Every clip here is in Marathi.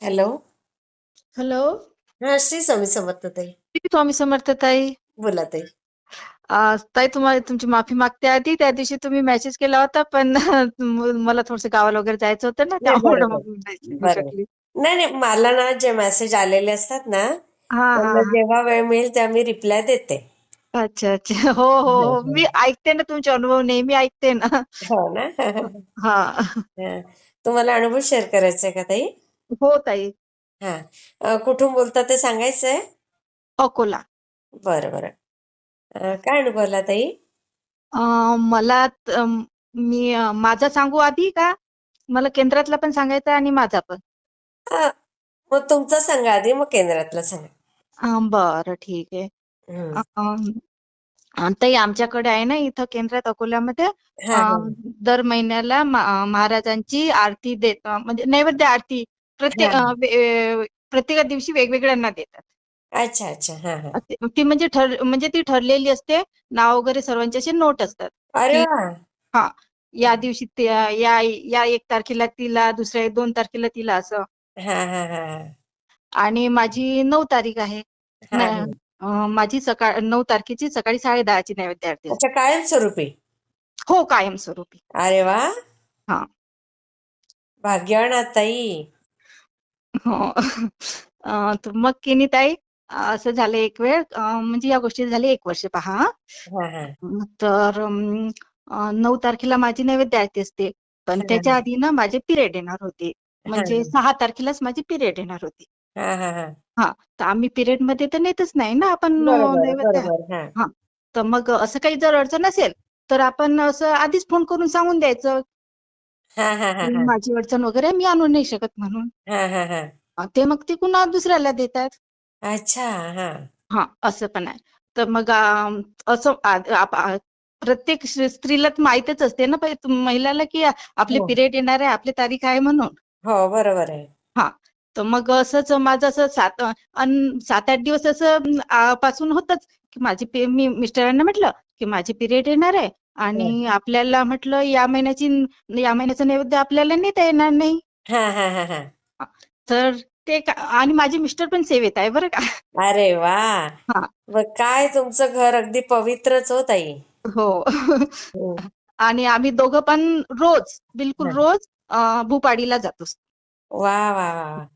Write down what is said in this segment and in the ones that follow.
हॅलो. हॅलो. हा, श्री स्वामी समर्थ ताई. स्वामी समर्थ ताई. बोला ताई. ताई, तुम्हाला तुमची माफी मागते आधी. त्या दिवशी तुम्ही मेसेज केला होता, पण मला थोडंसं गावाला वगैरे जायचं होतं ना, नाही, त्यामुळे बरोबर. मग मी नाही येऊ बरोबर. शकली. नाही नाही, मला ना जे मेसेज आलेले असतात ना, हा हा त्यांना हा. जेव्हा वेळ मिळेल तेव्हा मी रिप्लाय देते. अच्छा अच्छा. हो हो हो हो, हो. मी ऐकते ना, तुमचे अनुभव नेहमी ऐकते ना. हो ना. हा. हा. तुम्हाला अनुभव शेअर करायचा आहे का ताई? हो ताई. हा. कुठून बोलता ते सांगायचंय? अकोला. बरं बरं. काय अनुभवला ताई? मला माझा सांगू आधी का? मला केंद्रातला पण सांगायचा आणि माझा पण. हा, मग तुमचा सांगा आधी, मग केंद्रातला सांगा. बरं, ठीक आहे. हम्म. ताई, आमच्याकडे आहे ना, इथं केंद्रात अकोल्यामध्ये हा हा दर महिन्याला महाराजांची आरती म्हणजे नैवेद्य आरती हा. प्रत्येक दिवशी वेगवेगळ्यांना देतात. अच्छा अच्छा. हा हा. ती म्हणजे ती ठरलेली असते. नाव वगैरे सर्वांचे असे नोट असतात अरे की वा. हा, या दिवशी या या 1 तारखेला तिला, दुसऱ्या 2 तारखेला तिला, असं. हा हा हा आणि माझी 9 तारीख आहे. हा न- हा. माझी 9 तारखेची सकाळी 10:30ची नैवेद्य आरती अच्छा, असते. कायमस्वरूपी. हो, कायमस्वरूपी. अरे वा. हा. भाग्यवान आहात ताई. हो. तर मग की नाही ताई, असं झालं एक वेळ, म्हणजे या गोष्टी झाली 1 वर्ष, पहा. हा हा 9 तारखेला माझी नैवेद्य आरती असते, पण त्याच्या हा आधी ना माझे पिरियड येणार होते. हा म्हणजे 6 तारखेलाच माझी पिरियड येणार होती. हा हा हा. हा. तर आम्ही पिरियड मध्ये तर नेतच नाही ना आपण बरोबर नैवेद्य. बरोबर. हा हा. तर मग असं काही जर अडचण असेल, तर आपण असं आधीच फोन करून सांगून द्यायचं हा हा हा की हा माझी अडचण वगैरे, मी आणू नाही शकत म्हणून. हा हा हा. ते मग ती पुन्हा दुसऱ्याला देतात. अच्छा. हा हा, असं पण आहे. तर मग असं प्रत्येक स्त्रीला तर माहीतच असते ना, महिलाला, की आपले हो पिरियड येणार आहे, आपली तारीख आहे म्हणून. हो, बरोबर आहे. हा. तर मग असंच माझं असं 7-8 दिवस असं पासून होतच, की मी मिस्टरांना म्हटलं की माझे पिरियड येणार आहे, हा आणि आपल्याला म्हटलं या महिन्याचं नैवेद्य आपल्याला नेता येणार नाही. हा हा हा हा. हा. तर आणि माझे मिस्टर पण सेवेत आहे, बरं का. अरे वा. हा. मग काय तुमचं घर अगदी पवित्रच हो ताई. हो. हम्म. आणि आम्ही दोघं पण बिलकुल हा. रोज भूपाडीला जातो. वा वा वा.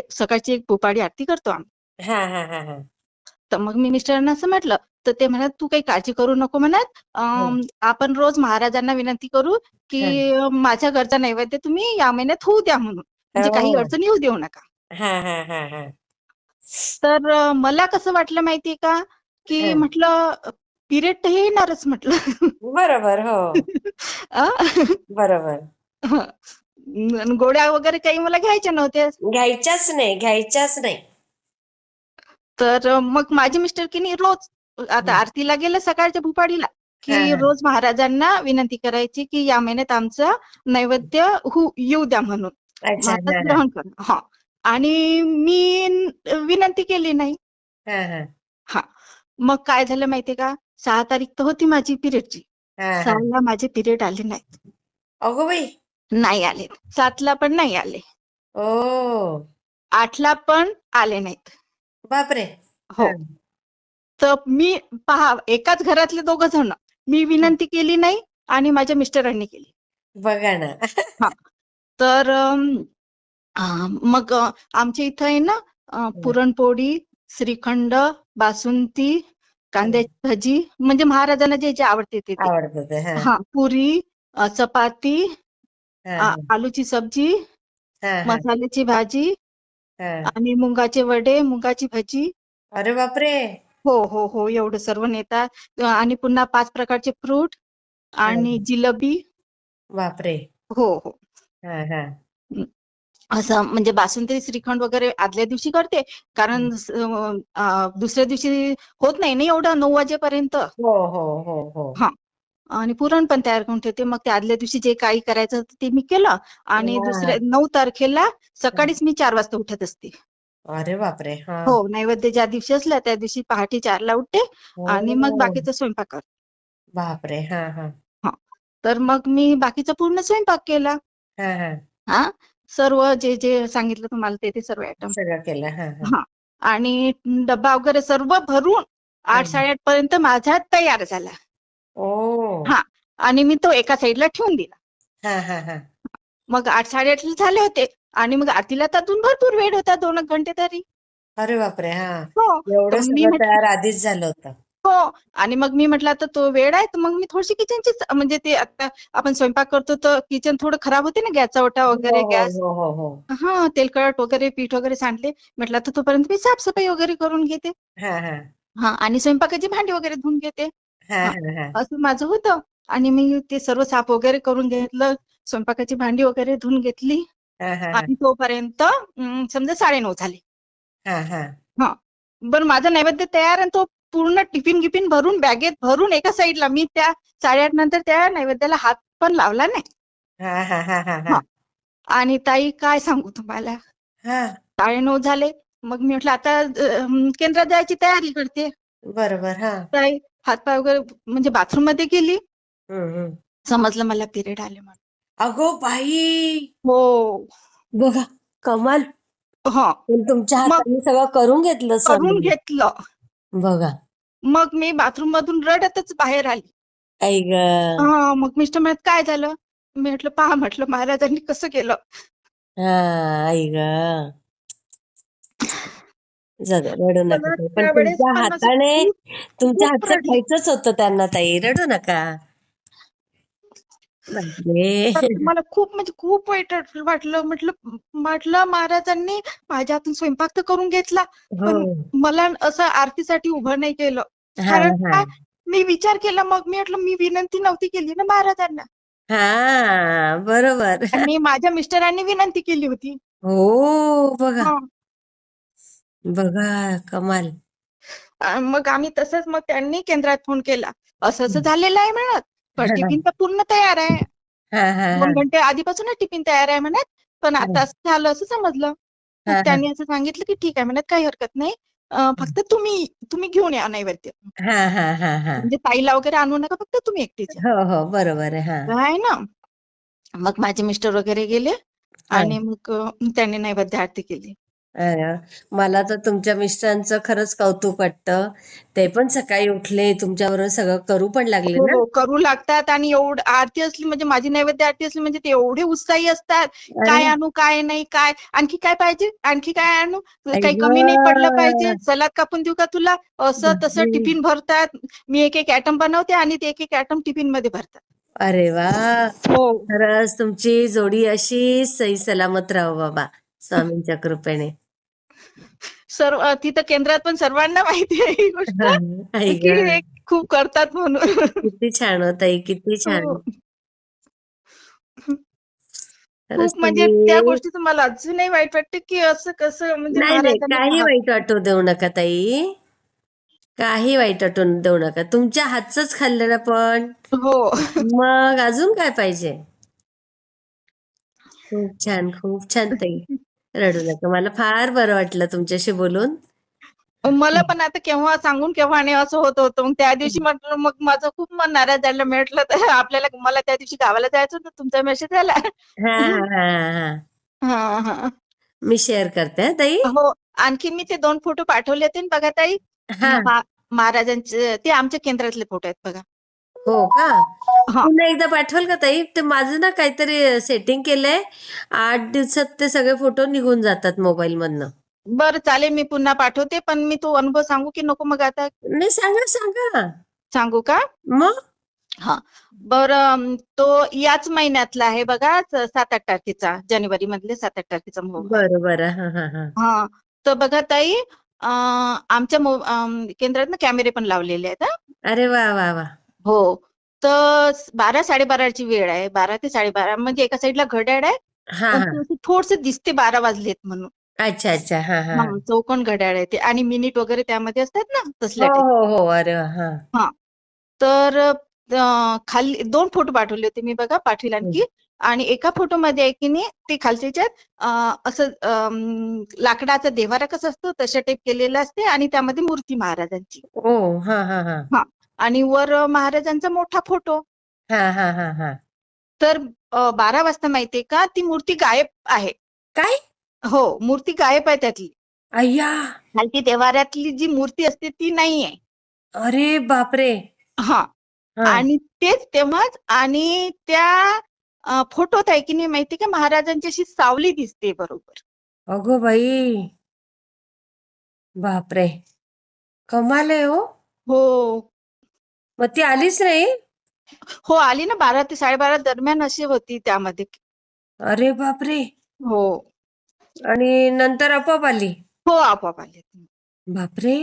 सकाळची एक भूपाडी आरती करतो आम्ही. हा हा हा हा तर मग मी मिस्टरांना असं म्हटलं, तर ते म्हणत, तू काही काळजी करू नको म्हणत, हा आपण रोज महाराजांना विनंती करू की हा. माझ्या घरचा नैवेद्य तुम्ही या महिन्यात होऊ द्या म्हणून, म्हणजे काही हो. अडचण येऊ देऊ नका. हा हा हा हा तर मला कसं वाटलं माहितीये का, हा. की म्हटलं पिरियड तर हे येणारच म्हटलं. बरोबर. हो. अ? बरोबर. गोळ्या वगैरे काही मला घ्यायच्या नव्हत्या. घ्यायच्याच नाही, घ्यायच्याच नाही. तर मग माझे मिस्टर की नाही रोज, आता हं. आरतीला गेलं सकाळच्या भूपाळीला, हा की हा रोज महाराजांना विनंती करायची की या महिन्यात आमचं नैवेद्य येऊ द्या म्हणून, अच्छा. महाराज हा हा ग्रहण करून. हा. आणि मी विनंती केली नाही. हा हा हा. मग काय झालं माहितीये का, 6 तारीख तर होती माझी पिरियडची. हा हा. 6ला माझे पिरियड आले नाहीत. अगो बाई. नाही आले. 7ला पण नाही आले. ओ. 8ला पण आले नाहीत. बापरे. हो. हा. तर मी, पहा, एकाच घरातले 2 जण, मी विनंती केली नाही आणि माझ्या मिस्टरांनी केली. बघा ना. हा. तर मग आमच्या इथं आहे ना, पुरणपोळी, श्रीखंड, बासुंदी, कांद्याची भजी, म्हणजे महाराजांना जे जे आवडते ते ते. आवडतं ते. हा हा, पुरी, चपाती, हा आलूची सब्जी, हा हा मसाल्याची भाजी, हा. आणि मुंगाचे वडे, मुंगाची भजी. अरे बापरे. हो हो हो, एवढं सर्व नेतात. आणि पुन्हा 5 प्रकारचे फ्रूट हा. आणि जिलेबी. बापरे. हो हो. हा हा हं. असं म्हणजे बासुंदी, श्रीखंड वगैरे आदल्या दिवशी करते, कारण दुसऱ्या दिवशी होत नाही ना एवढं 9 वाजेपर्यंत. हो हो हो हो. हा. आणि पुरण पण तयार करून ठेवते. मग ते आदल्या दिवशी जे काही करायचं होतं ते मी केलं. आणि हा. दुसऱ्या 9 तारखेला सकाळीच मी 4 वाजता उठत असते. अरे बापरे. हा. हो, नैवेद्य ज्या दिवशी असला त्या दिवशी पहाटे 4ला उठते आणि मग हो. बाकीचा स्वयंपाक करते. बापरे. हा हा हा. तर मग मी बाकीचा पूर्ण स्वयंपाक केला. हा हा हा. सर्व जे जे सांगितलं तुम्हाला ते सर्व आयटम. सगळं केलं. हा हा हा. आणि डब्बा वगैरे सर्व भरून 8, हं. 8:30 पर्यंत माझा तयार झाला. ओ. हा. आणि मी तो एका साईडला ठेवून दिला. हा हा हा मग 8, 8:30 झाले होते आणि मग आरतीला तर अजून भरपूर वेळ होता, 2 एक घंटे तरी. अरे बापरे. हा. हो. तर एवढं मी सगळं म्हटलं तयार आधीच झालं होतं. हो. आणि मग मी म्हटलं आता तो वेळ आहे तर मग मी थोडीशी किचनची म्हणजे ते आता आपण स्वयंपाक करतो तर किचन थोडं खराब होते ना, गॅसचा ओटा हो वगैरे, हो गॅस हो हो हो. तेलकट वगैरे, पीठ वगैरे सांडले. म्हटलं आता तोपर्यंत मी साफसफाई वगैरे करून घेते. हा हा आणि स्वयंपाकाची भांडी वगैरे धुवून घेते. हा हा. हा हा असं माझं होतं. आणि मी ते सर्व साफ वगैरे करून घेतलं. स्वयंपाकाची भांडी वगैरे धुवून घेतली. हा हा आणि तोपर्यंत समजा 9:30 झाले. हा हा हा. बरं माझा नैवेद्य तयार आणि तो पूर्ण टिफिन गिफिन भरून बॅगेत भरून एका साईडला. मी त्या 8:30 नंतर त्या नैवेद्याला हात पण लावला नाही. हा हा हा हा हा. हा आणि ताई काय सांगू तुम्हाला, हा 9:30 झाले. मग मी म्हटलं आता केंद्रात जायची तयारी करते. बरोबर. हा. ताई हातपाय वगैरे म्हणजे बाथरूम मध्ये गेली. हम्म. समजलं मला पिरियड आले म्हणून. अगो बाई. हो. बघा, कमाल. हा. पण तुमच्या मग हाताने सगळं करून घेतलं करून स्वामींनी. घेतलं. बघा. मग मी बाथरूम मधून रडतच बाहेर आली. आई ग. मग मिस्टर म्हणत काय झालं. मी म्हटलं पहा, म्हटलं महाराजांनी कसं केलं. हा. आई ग. रडू नका मला ताई. पण त्यावेळेस तुमच्या पण असं हाताने खूप तुमच्या खूप हातचं रडली. खायचंच होतं त्यांना ताई. रडू नका. तर बापरे. मला खूप म्हणजे खूप वाईट वाटलं. म्हटलं म्हटलं महाराजांनी माझ्या हातून स्वयंपाक तर करून घेतला, हो. पण मला असं आरतीसाठी उभं नाही केलं. हा कारण हा काय, मी विचार केला. मग मी म्हटलं मी विनंती नव्हती केली ना महाराजांना. हा. बरोबर. आणि माझ्या मिस्टरांनी विनंती केली होती. हो. बघा. हा. बघा. कमाल. मग आम्ही तसंच, मग त्यांनी केंद्रात फोन केला. असं असं झालेलं आहे म्हणत. पण हा टिफिन तर पूर्ण तयार आहे. हा हा 2 घंटे आधीपासूनच टिफिन तयार आहे म्हणत. पण आता असं झालं असं समजलं. मग हा हा त्यांनी असं सांगितलं की ठीक आहे म्हणत, काही हरकत नाही. फक्त तुम्ही घेऊन या नैवेद्य. हा हा हा हा. म्हणजे ताईला वगैरे आणू नका, फक्त तुम्ही एकटेच या. हो हो. बरोबर आहे. हा आहे ना. मग माझे मिस्टर वगैरे गेले हा. आणि मग त्यांनी नैवेद्य आरती केली. अरे वा. मला तर तुमच्या मिस्टरांचं खरंच कौतुक वाटतं. ते पण सकाळी उठले, तुमच्याबरोबर सगळं करू पण लागले ना. हो, करू लागतात. आणि एवढं आरती असली म्हणजे, माझी नैवेद्य आरती असली म्हणजे ते एवढे उत्साही असतात. अरे काय वा. आणू, काय नाही, काय आणखी काय पाहिजे, आणखी काय आणू, आई काही कमी नाही पडलं पाहिजे, ग. सलाद कापून देऊ का तुला, असं तसं बापरे. टिफिन भरतात. मी एक एक ॲटम बनवते आणि ते एक एक ॲटम टिफिन मध्ये भरतात. अरे वा. हो. खरंच तुमची जोडी अशी सही सलामत राहो बाबा, स्वामींच्या कृपेने. सर्व तिथं केंद्रात पण सर्वांना माहिती आहे ही गोष्ट, हा. आई की ग. हे खूप करतात म्हणून. किती छान हो ताई, किती छान. हो. खरंच खूप म्हणजे त्या तुम्ही. गोष्टीचं मला अजूनही वाईट वाटतं, की असं कसं म्हणजे नाही नाही, महाराजांनी काही पहा. वाईट वाटू देऊ नका ताई. काही वाईट वाटून देऊ नका. तुमच्या हातचंच खाल्लं ना पण. हो. मग अजून काय पाहिजे. खूप छान, खूप छान ताई. रडू नका. मला फार बरं वाटलं तुमच्याशी बोलून. मला पण आता केव्हा सांगून केव्हा नाही असं होत होतं. मग त्या दिवशी म्हटलं, मग माझं खूप मन नाराज झालं. म्हटलं तर मला त्या दिवशी गावाला जायचं होतं, तुमचा मेसेज आला. हा हा हा हा. हां, हां. मी शेअर करते हा ताई. हो. आणखी मी ते 2 फोटो पाठवले होते ना बघा ताई. हा. महाराजांचे ते आमच्या केंद्रातले फोटो आहेत बघा. हो का. हां. पुन्हा एकदा पाठवाल का ताई. ते माझं ना काहीतरी सेटिंग केलंय. 8 दिवसात ते सगळे फोटो निघून जातात मोबाईल मधनं. बरं चालेल, मी पुन्हा पाठवते. पण मी तो अनुभव सांगू की नको मग आता? नाही, सांगा सांगा. सांगू का? मग. हां. बरं तो याच महिन्यातला आहे बघा, 7-8 तारखेचा. जानेवारी मधले 7-8 तारखेचा आहे. बरं बरं. हा हा हा. हां. तर बघा ताई, आमच्या केंद्रात ना कॅमेरे पण लावलेले आहेत हां. अरे वा वा वा. हो. तर 12-12:30 ची वेळ आहे. 12 ते 12:30 म्हणजे एका साईडला घड्याळ आहे. हा पण हा. ते असं थोडंसं दिसते 12 वाजलेत म्हणून. अच्छा अच्छा. हा हा. चौकोन घड्याळ आहे ते आणि मिनिट वगैरे त्यामध्ये असतात ना, हो तसल्या टाईप. हो हो. अरे वा. हा. हां. तर खाली 2 फोटो पाठवले होते मी बघा, पाठवील आणखी. आणि एका फोटोमध्ये आहे की नाही, ते खालच्या ह्याच्यात असं लाकडाचा देव्हारा कसा असतो तशा टाईप केलेला असते आणि त्यामध्ये मूर्ती महाराजांची. ओ. हा हा हा. हां. आणि वर महाराजांचा मोठा फोटो. हा हा हा हा. तर 12 वाजता माहितीये का ती मूर्ती गायब आहे. काय? हो, मूर्ती गायब आहे त्यातली. अय्या! खालती देव्हाऱ्यातली जी मूर्ती असते ती नाहीये. अरे बापरे! हा, हा. आणि तेच तेव्हाच आणि त्या फोटोत आहे की नाही माहिती का महाराजांची अशी सावली दिसते बरोबर. अगो बाई, बापरे, कमाल आहे हो. हो मग ती आलीच नाही? हो, आली ना 12 ते 12:30 दरम्यान अशी होती त्यामध्ये. अरे बापरे. हो आणि नंतर आपोआप आली? हो, आपोआप आले. बापरे,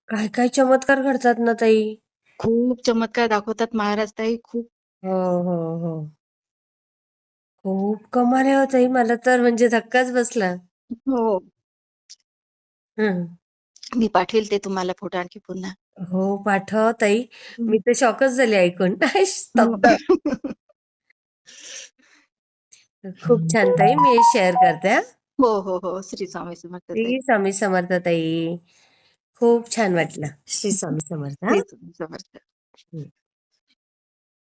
काय काय चमत्कार घडतात ना ताई. खूप चमत्कार दाखवतात महाराज ताई, खूप. हो हो हो, खूप कमाल आहे हो ताई. मला तर म्हणजे धक्काच बसला. हो, हं. मी पाठवेल ते तुम्हाला फोटो आणखी पुन्हा. हो, पाठवा ताई. मी तर शॉकच झाले ऐकून. स्तब्ध. हो खूप छान ताई, मी शेअर करते हा. हो हो हो, श्री स्वामी समर्थ ताई. श्री स्वामी समर्थ ताई. खूप छान वाटलं. श्री स्वामी समर्थ हा. श्री स्वामी समर्थ. हं.